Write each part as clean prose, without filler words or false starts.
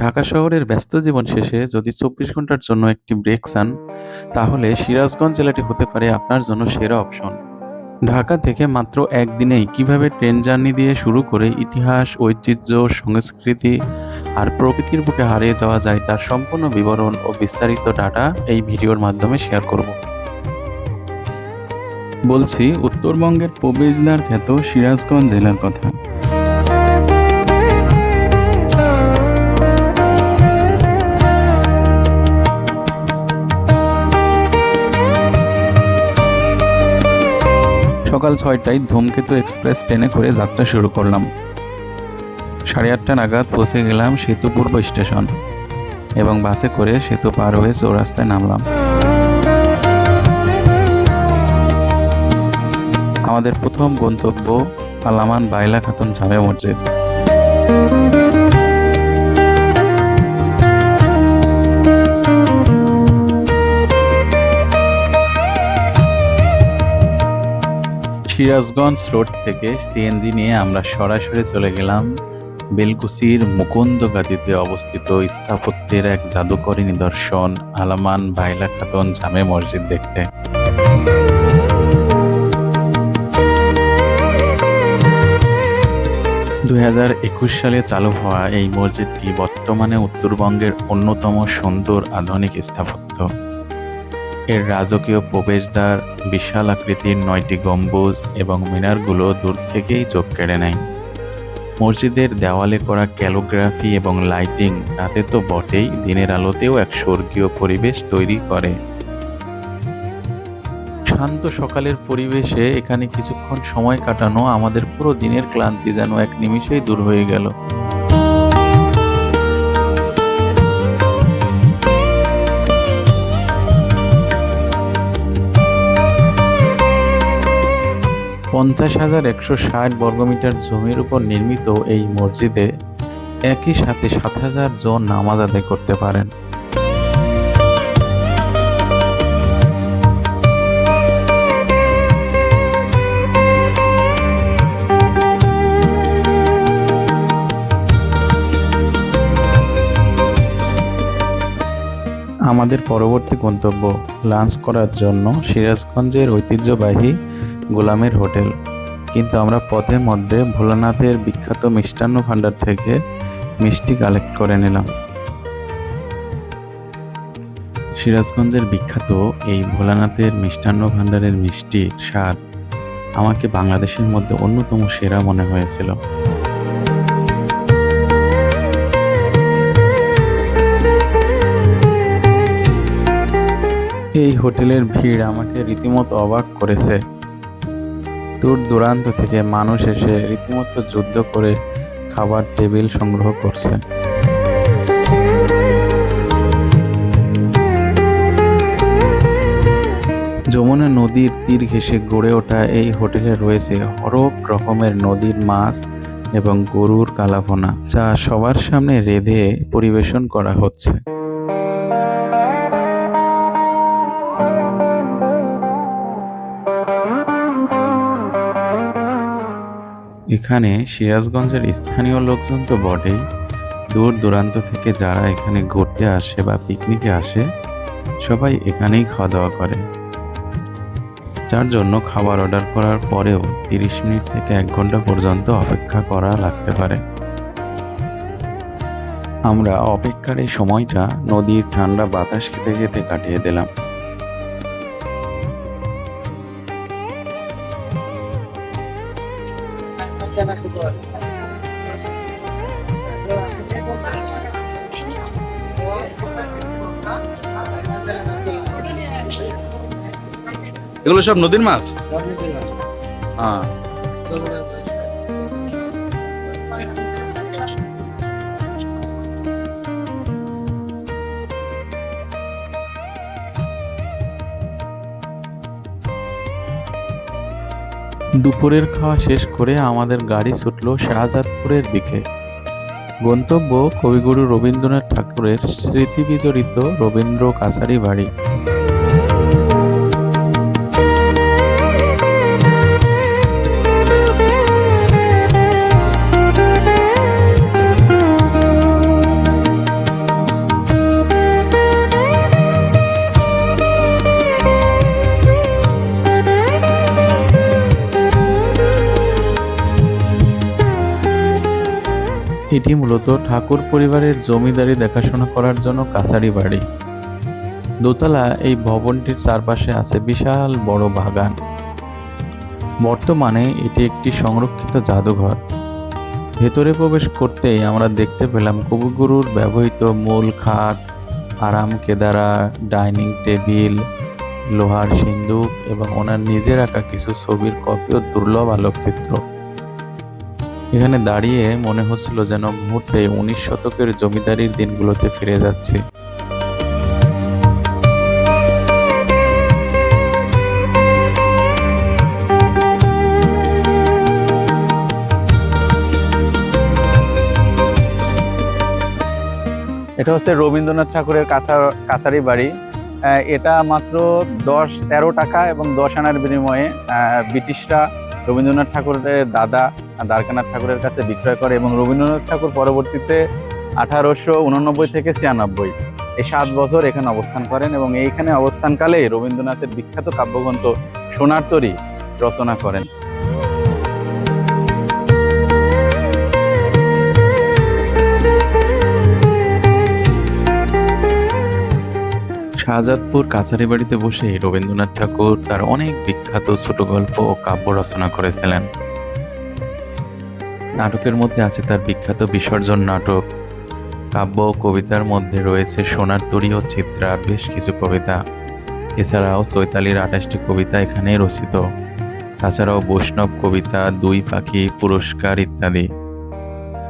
ঢাকা শহরের ব্যস্ত জীবন শেষে যদি ২৪ ঘন্টার জন্য একটি ব্রেক চান, তাহলে সিরাজগঞ্জ জেলাটি হতে পারে আপনার জন্য সেরা অপশন। ঢাকা থেকে মাত্র একদিনেই কিভাবে ট্রেন জার্নি দিয়ে শুরু করে ইতিহাস, ঐতিহ্য, সংস্কৃতি আর প্রকৃতির বুকে হারিয়ে যাওয়া যায় তার সম্পূর্ণ বিবরণ ও বিস্তারিত ডাটা এই ভিডিওর মাধ্যমে শেয়ার করব। বলছি উত্তরবঙ্গের প্রবেশদ্বার খ্যাত সিরাজগঞ্জ জেলার কথা। সকাল ৬টায় ধূমকেতু এক্সপ্রেস ট্রেনে করে যাত্রা শুরু করলাম। ৮:৩০ নাগাদ পৌঁছে গেলাম সেতু পূর্ব স্টেশন এবং বাসে করে সেতু পার হয়ে চৌরাস্তায় নামলাম। আমাদের প্রথম গন্তব্য আলামান বাইলা খাতুন জামে মসজিদ। সিরাজগঞ্জ রোড থেকে সিএনজি নিয়ে আমরা সরাসরি চলে গেলাম বেলকুচির মুকুন্দগাতিতে অবস্থিত স্থাপত্যের এক জাদুকরী নিদর্শন আলামান বাইলা খাতুন জামে মসজিদ দেখতে। সালে চালু হওয়া এই মসজিদটি বর্তমানে উত্তরবঙ্গের অন্যতম সুন্দর আধুনিক স্থাপত্য। এর রাজকীয় প্রবেশদ্বার, বিশাল আকৃতির ৯টি গম্বুজ এবং মিনারগুলো দূর থেকেই চোখ কেড়ে নেয়। মসজিদের দেওয়ালে করা ক্যালিগ্রাফি এবং লাইটিং রাতে তো বটেই, দিনের আলোতেও এক স্বর্গীয় পরিবেশ তৈরি করে। শান্ত সকালের পরিবেশে এখানে কিছুক্ষণ সময় কাটানো আমাদের পুরো দিনের ক্লান্তি যেন এক নিমিষেই দূর হয়ে গেল। (৫০,১৬০ বর্গমিটার জমির উপর নির্মিত এই মসজিদে একই সাথে ৭,০০০ জন নামাজ আদায় করতে পারেন। আমাদের পরবর্তী গন্তব্য লাঞ্চ করার জন্য সিরাজগঞ্জের ঐতিহ্যবাহী গোলামের হোটেল। কিন্তু আমরা পথে মধ্যে ভোলানাথের বিখ্যাত মিষ্টান্ন ভাণ্ডার থেকে মিষ্টি কালেক্ট করে নিলাম। সিরাজগঞ্জের বিখ্যাত এই ভোলানাথের মিষ্টান্ন ভাণ্ডারের মিষ্টির স্বাদ আমাকে বাংলাদেশের মধ্যে অন্যতম সেরা মনে হয়েছিল। এই হোটেলের ভিড় আমাকে রীতিমতো অবাক করেছে। দূর দূরান্ত থেকে মানুষ এসে রীতিমতো যুদ্ধ করে খাবার টেবিল সংগ্রহ করছে। যমুনা নদীর তীর ঘেঁষে গড়ে ওঠা এই হোটেলে রয়েছে হরেক রকমের নদীর মাছ এবং গরুর কালাভুনা, যা সবার সামনে রেঁধে পরিবেশন করা হচ্ছে। এখানে সিরাজগঞ্জের স্থানীয় লোকজন তো বটেই, দূর দূরান্ত থেকে যারা এখানে ঘুরতে আসে বা পিকনিকে আসে সবাই এখানেই খাওয়া দাওয়া করে, যার জন্য খাবার অর্ডার করার পরেও 30 মিনিট থেকে 1 ঘন্টা পর্যন্ত অপেক্ষা করা লাগতে পারে। আমরা অপেক্ষার এই সময়টা নদীর ঠান্ডা বাতাস খেতে খেতে কাটিয়ে দিলাম। এগুলো সব নদীর মাছ। হ্যাঁ, দুপুরের খাওয়া শেষ করে আমাদের গাড়ি ছুটল শাহজাদপুরের দিকে। গন্তব্য কবিগুরু রবীন্দ্রনাথ ঠাকুরের স্মৃতিবিজড়িত রবীন্দ্র কাছারি বাড়ি। এটি মূলত ঠাকুর পরিবারের জমিদারি দেখাশোনা করার জন্য কাছারি বাড়ি। দোতলা এই ভবনটির চারপাশে আছে বিশাল বড় বাগান। বর্তমানে এটি একটি সংরক্ষিত জাদুঘর। ভেতরে প্রবেশ করতেই আমরা দেখতে পেলাম কবিগুরুর ব্যবহৃত মূল খাট, আরাম কেদারা, ডাইনিং টেবিল, লোহার সিন্দুক এবং ওনার নিজের আঁকা কিছু ছবির কপি ও দুর্লভ আলোকচিত্র। এখানে দাঁড়িয়ে মনে হচ্ছিল যেন মুহূর্তে 19 শতকের জমিদারির দিনগুলোতে ফিরে যাচ্ছি। এটা হচ্ছে রবীন্দ্রনাথ ঠাকুরের কাছারি বাড়ি। এটা মাত্র 10-13 টাকা এবং 10 আনার বিনিময়ে ব্রিটিশরা রবীন্দ্রনাথ ঠাকুরের দাদা দ্বারকানাথ ঠাকুরের কাছে বিক্রয় করে এবং রবীন্দ্রনাথ ঠাকুর পরবর্তীতে 1889 থেকে 96 এই 7 বছর এখানে অবস্থান করেন এবং এইখানে অবস্থানকালে রবীন্দ্রনাথের বিখ্যাত কাব্যগ্রন্থ সোনার তরী রচনা করেন। শাহজাদপুর কাছারি বাড়িতে বসে রবীন্দ্রনাথ ঠাকুর তার অনেক বিখ্যাত ছোট গল্প ও কাব্য রচনা করেছিলেন। নাটকের মধ্যে আছে তার বিখ্যাত বিসর্জন নাটক। কাব্য ও কবিতার মধ্যে রয়েছে সোনার তরী ও চিত্রার বেশ কিছু কবিতা। এছাড়াও চৈতালির 28টি কবিতা এখানেই রচিত। তাছাড়াও বৈষ্ণব কবিতা, দুই পাখি, পুরস্কার ইত্যাদি।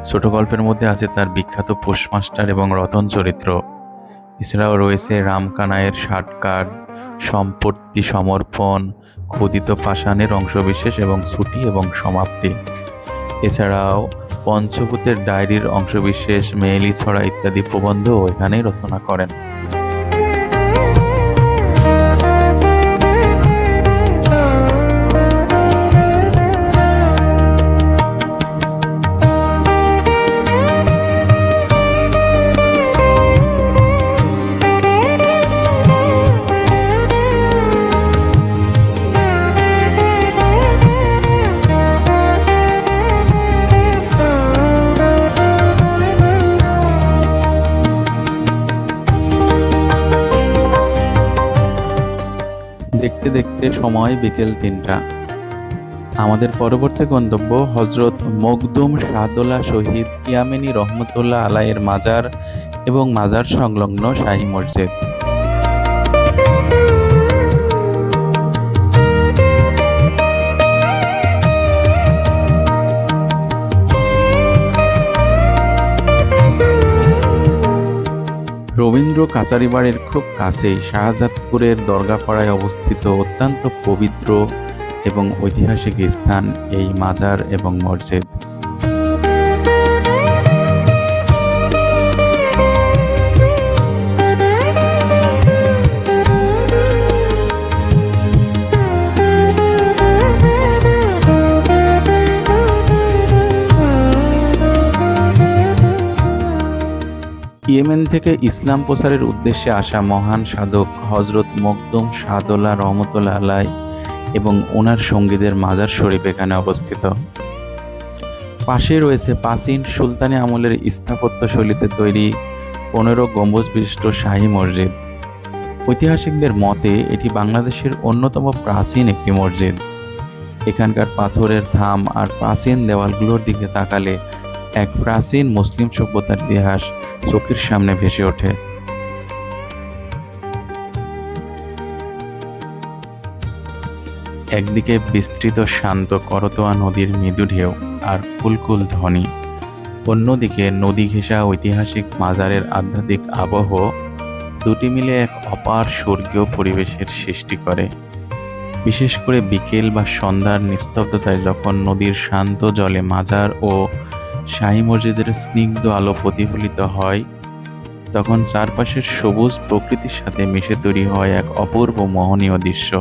ছোট গল্পের মধ্যে আছে তার বিখ্যাত পোস্টমাস্টার এবং রতন চরিত্র। এছাড়াও রয়েছে রামকানাইয়ের ষাটকার, সম্পত্তি সমর্পণ, খোদিত পাষাণের অংশবিশেষ এবং ছুটি এবং সমাপ্তি। এছাড়াও পঞ্চভূতের ডায়েরির অংশবিশেষ, মেয়েলি ছড়া ইত্যাদি প্রবন্ধও এখানেই রচনা করেন। দেখতে দেখতে সময় বিকেল 3টা। আমাদের পরবর্তী গন্তব্য হজরত মখদুম শাহদোলা শহীদ ইয়ামেনী রহমতুল্লাহ আলাইয়ের মাজার এবং মাজার সংলগ্ন শাহী মসজিদ। রবীন্দ্র কাছারি বাড়ির খুব কাছেই শাহজাদপুরের দরগাপাড়ায় অবস্থিত অত্যন্ত পবিত্র এবং ঐতিহাসিক স্থান এই মাজার এবং মসজিদ। ইয়েমেন থেকে ইসলাম প্রচারের উদ্দেশ্যে আসা মহান সাধক হজরত মখদুম শাহদোলা রহমতুল্লাহ আলাই এবং ওনার সঙ্গীদের মাজার শরীফ এখানে অবস্থিত। পাশে রয়েছে প্রাচীন সুলতানি আমলের স্থাপত্য শৈলীতে তৈরি 15 গম্বুজ বিশিষ্ট শাহী মসজিদ। ঐতিহাসিকদের মতে এটি বাংলাদেশের অন্যতম প্রাচীন একটি মসজিদ। এখানকার পাথরের থাম আর প্রাচীন দেওয়ালগুলোর দিকে তাকালে এক প্রাচীন মুসলিম সভ্যতার ইতিহাস চোখের সামনে ভেসে ওঠে। একদিকে বিস্তৃত শান্ত করতোয়া নদীর মৃদু ঢেউ আর কুলকুল ধ্বনি, অন্যদিকে নদী ঘেঁষা ঐতিহাসিক মাজারের আধ্যাত্মিক আবহ, দুটি মিলে এক অপার স্বর্গীয় পরিবেশের সৃষ্টি করে। বিশেষ করে বিকেল বা সন্ধ্যার নিস্তব্ধতায় যখন নদীর শান্ত জলে মাজার ও শাহী মসজিদের স্নিগ্ধ আলো প্রতিফলিত হয়, তখন চারপাশের সবুজ প্রকৃতির সাথে মিশে তৈরি হয় এক অপূর্ব মোহনীয় দৃশ্য।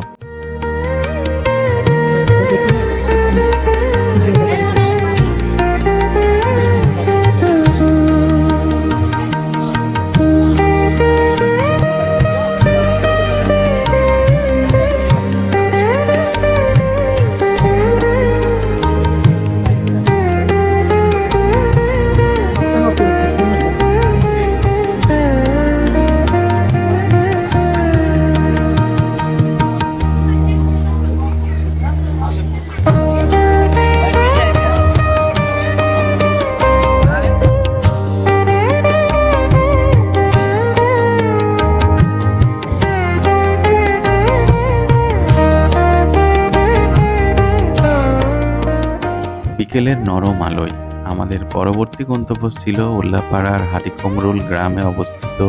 বিকেলের নরম আলোয় আমাদের পরবর্তী গন্তব্য ছিল উল্লাপাড়ার হাটিকুমরুল গ্রামে অবস্থিত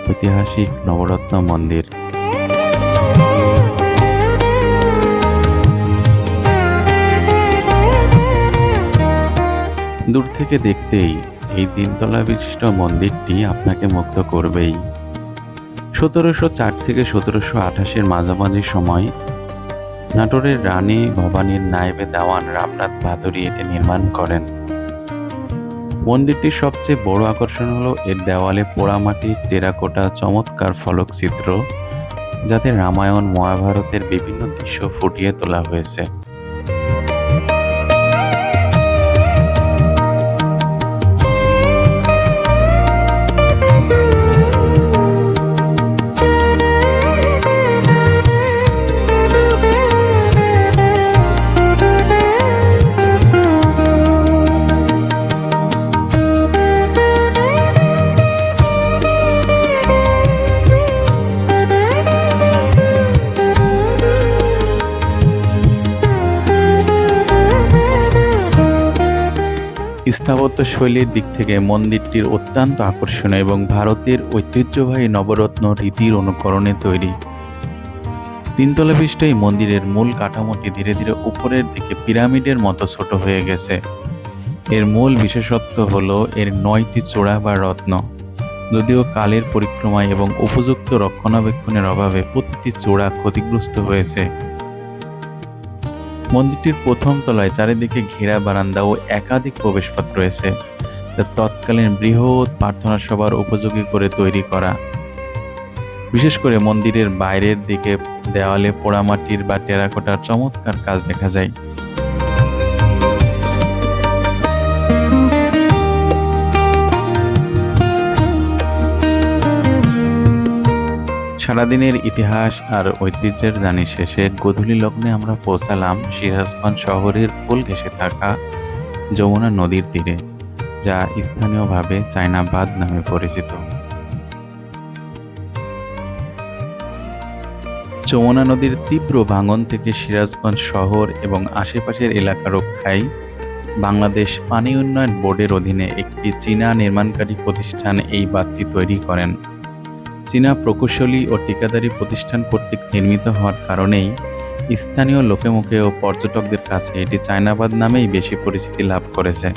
ঐতিহাসিক নবরত্ন মন্দির। দূর থেকে দেখতেই এই তিনতলা বিশিষ্ট মন্দিরটি আপনাকে মুগ্ধ করবেই। 1704 থেকে 1728-এর মাঝামাঝি সময় নাটোরের রানী ভবানীর নায়েবে দেওয়ান রামনাথ ভাদুরী এটি নির্মাণ করেন। মন্দিরটির সবচেয়ে বড় আকর্ষণ হলো এর দেওয়ালে পোড়ামাটির টেরাকোটা চমৎকার ফলকচিত্র, যাতে রামায়ণ মহাভারতের বিভিন্ন দৃশ্য ফুটিয়ে তোলা হয়েছে। স্থাপত্য শৈলীর দিক থেকে মন্দিরটির অত্যন্ত আকর্ষণীয় এবং ভারতের ঐতিহ্যবাহী নবরত্ন রীতির অনুকরণে তৈরি। তিনতলা বিশিষ্ট এই মন্দিরের মূল কাঠামোটি ধীরে ধীরে উপরের দিকে পিরামিডের মতো ছোট হয়ে গেছে। এর মূল বিশেষত্ব হলো এর 9টি চূড়া বা রত্ন। যদিও কালের পরিক্রমায় এবং উপযুক্ত রক্ষণাবেক্ষণের অভাবে প্রতিটি চূড়া ক্ষতিগ্রস্ত হয়েছে। মন্দিরটির প্রথম তলায় চারিদিকে ঘেরা বারান্দা ও একাধিক প্রবেশপথ রয়েছে, যা তৎকালীন বৃহৎ প্রার্থনা সভার উপযোগী করে তৈরি করা। বিশেষ করে মন্দিরের বাইরের দিকে দেওয়ালে পোড়ামাটির বা টেরাকোটার চমৎকার কাজ দেখা যায়। সারাদিনের ইতিহাস আর ঐতিহ্যের জানি শেষে গোধূলি লগ্নে আমরা পৌঁছালাম সিরাজগঞ্জ শহরের ফুল ঘেঁষে থাকা যমুনা নদীর তীরে, যা স্থানীয়ভাবে চায়নাবাদ নামে পরিচিত। যমুনা নদীর তীব্র ভাঙন থেকে সিরাজগঞ্জ শহর এবং আশেপাশের এলাকা রক্ষায় বাংলাদেশ পানি উন্নয়ন বোর্ডের অধীনে একটি চীনা নির্মাণকারী প্রতিষ্ঠান এই বাঁধটি তৈরি করেন। চীনা প্রকৌশলী ও ঠিকাদারি প্রতিষ্ঠান কর্তৃক নির্মিত হওয়ার কারণেই স্থানীয় লোকেমুখে ও পর্যটকদের কাছে এটি চায়নাবাদ নামেই বেশি পরিচিতি লাভ করেছে।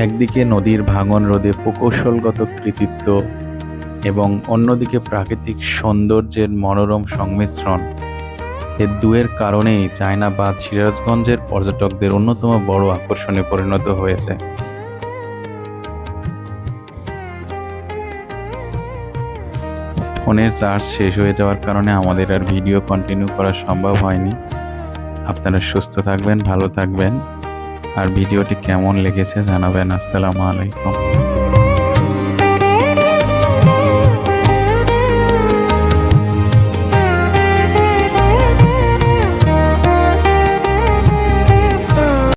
একদিকে নদীর ভাঙন রোধে প্রকৌশলগত কৃতিত্ব এবং অন্যদিকে প্রাকৃতিক সৌন্দর্যের মনোরম সংমিশ্রণ, এর দুয়ের কারণেই চায়নাবাদ সিরাজগঞ্জের পর্যটকদের অন্যতম বড় আকর্ষণে পরিণত হয়েছে। ফোনের চার্জ শেষ হয়ে যাওয়ার কারণে আমাদের আর ভিডিও কন্টিনিউ করা সম্ভব হয়নি। আপনারা সুস্থ থাকবেন, ভালো থাকবেন, আর ভিডিওটি কেমন লেগেছে জানাবেন। আসসালামু আলাইকুম।